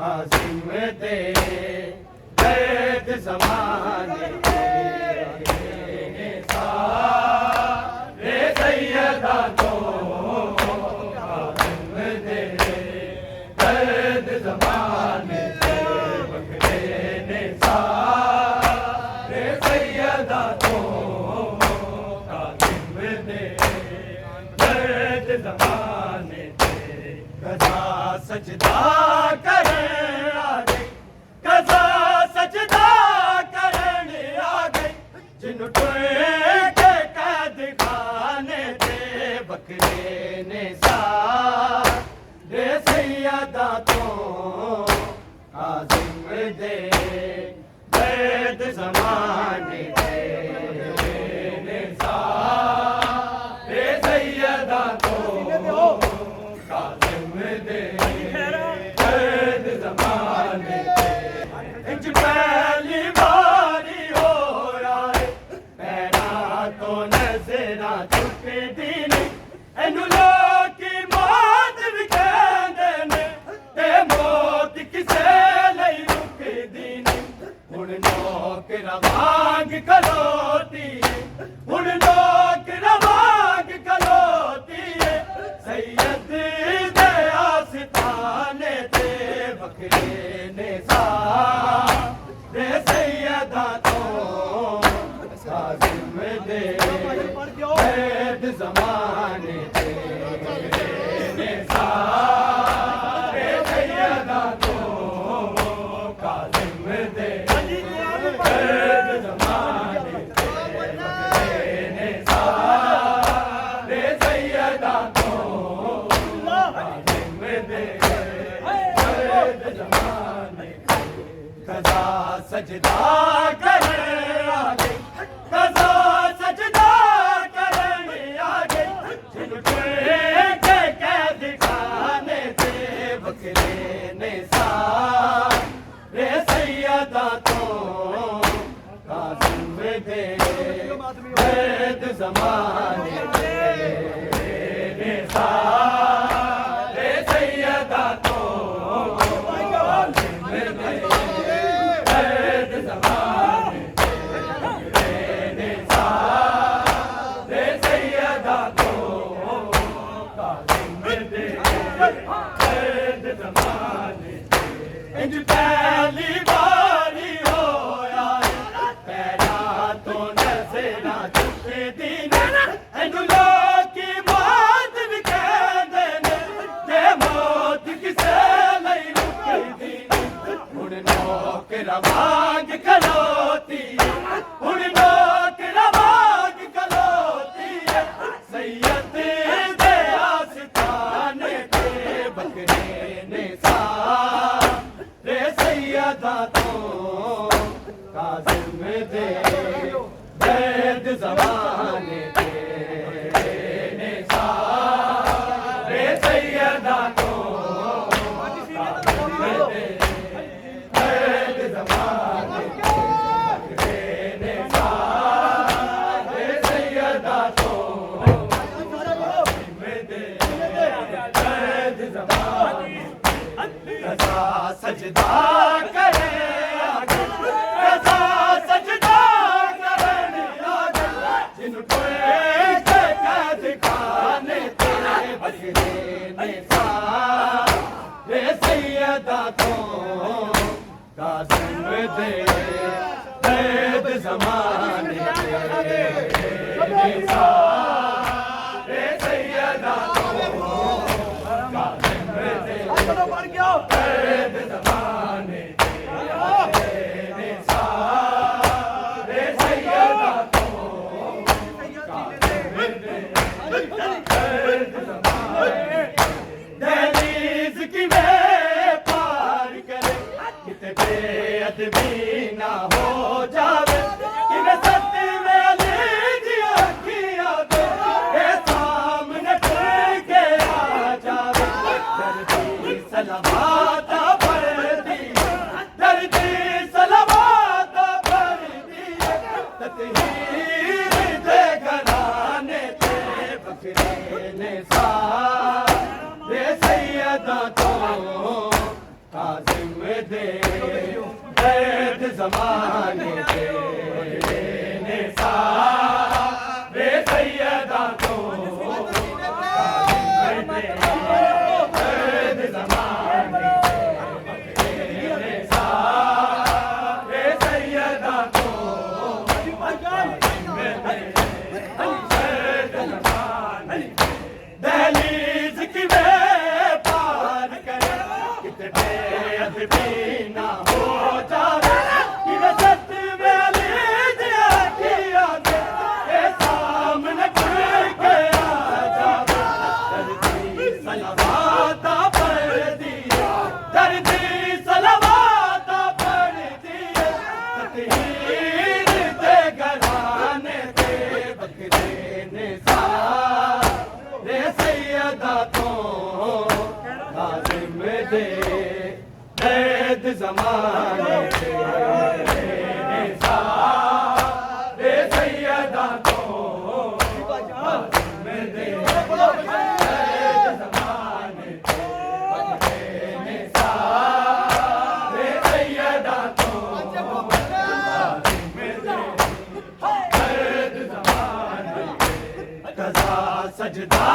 कासिम दे दर्द ज़माने के सारे सैयदा तो कासिम दे दर्द ज़माने के बकरे ने सारे सैयदा तो कासिम दे दर्द ज़माने के कज़ा सजदा करने आ गई, कज़ा सजदा करने आ गई, जिन्हों के कैद खाने थे बकरे ने सारे सैयदा तो कासिम दे दर्द ज़माने के ने सारे सैयदा तो कासिम दे दर्द ज़माने के इंज पहली बारी हो आए पैरा तो नज़रां चुकदी नहीं एनू लोकी मौत भी कहंदे ने ते मौत किसे लई रुकदी नहीं हुण लोक रवांग खलोती हुण लोक रवांग खलोती सैयद दे आस्ताने ते बकरे ने सारे सैयदा तो कासिम दे दर्द ज़माने के ने सारे सैयदा तो कासिम दे दर्द ज़माने के बकरे ने सारे सैयदा तो कासिम दे दर्द ज़माने के कज़ा सजदा करने आ गई, कज़ा सजदा करने आ गई, जिनके कैद खाने थे बकरे ने सारे सैयदा तो कासिम दे दर्द ज़माने के ने सारे सैयदा तो कासिम दे दर्द ज़माने के ने सारे सैयदा तो कासिम दे दर्द ज़माने के इंज पहली बारी हो आए पैरा तो नज़रां चुकदी नहीं एनू लोकी मौत भी कहंदे ने ते मौत किसे लई रुकदी नहीं हुण लोक रवांग खलोती हुण लोक रवांग खलोती सैयद दे आस्ताने ते बकरे ने सारे सैयदा तो कासिम दे दर्द ज़माने के ने सारे सैयदा तो कासिम दे दर्द ज़माने के बकरे ने सारे सैयदा तो कासिम दे दर्द ज़माने के कज़ा सजदा करे आ गई, कज़ा सजदा करने आ गई, जिनको कैद खाने थे बकरे ने सारे सैयदा तो कासिम दे दर्द ज़माने के ने सारे सैयदा तो कासिम दे दर्द ज़माने के ने सारे सैयदा तो कासिम दे दर्द ज़माने दहलीज़ की में पार करे किते बेअदबी ना हो जावे कि मैं सत्य में अली दी अखियां दे सामने खुल के आ जावे दर्दी सलावत पर दी दर्दी सलावत पर दी ततहीर दे घराने ते बकरे ने सारे सैयदा तो कासिम दे दर्द जमाने के ने सारे सैयदा को दर्द जमाने के ने सारे सैयदा को दहलीज की वे पार करे कितने अदबी ना हो जावे कि वे सत में लीज किया दे के सामने खुल के आ जावे दर्दी सलावाता पढ़ दिए दर्दी सलावाता पढ़ दिए तकहीर दे घराने दे बकरे ने रे सैयदा तो काज़िम दे दर्द जमाने के रे सैयदा तो काज़िम दे दर्द जमाने के रे सैयदा तो काज़िम दे दर्द जमाने कज़ा सजदा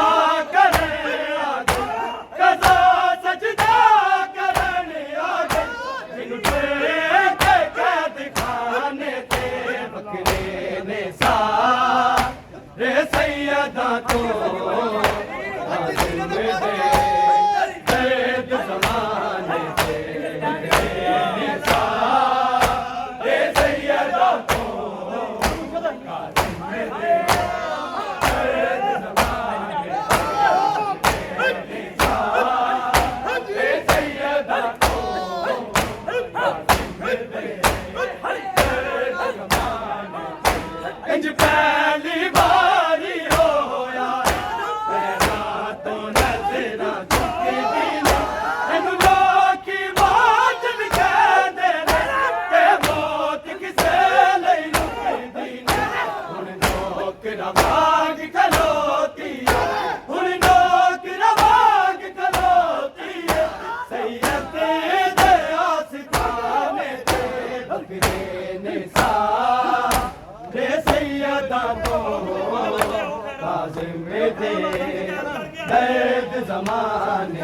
करने आ गए कज़ा सजदा करने आ गए जिनके कैद खाने थे बकरे ने सारे सैयदा तो काज़िम दे दर्द ज़माने के ने सारे सैयदा तो काज़िम दे इंज पहली बारी होया तेरा तो नजरा चुकी दीना इन लोकी बात भी कह देना के मौत किसे लई लुकी दीना हुन लोक रवाग खलोती हुन लोक रवाग खलोती सैयद दे आस्ताने ते बकरे ने रे सैयदा तो काज़िम दे दर्द जमाने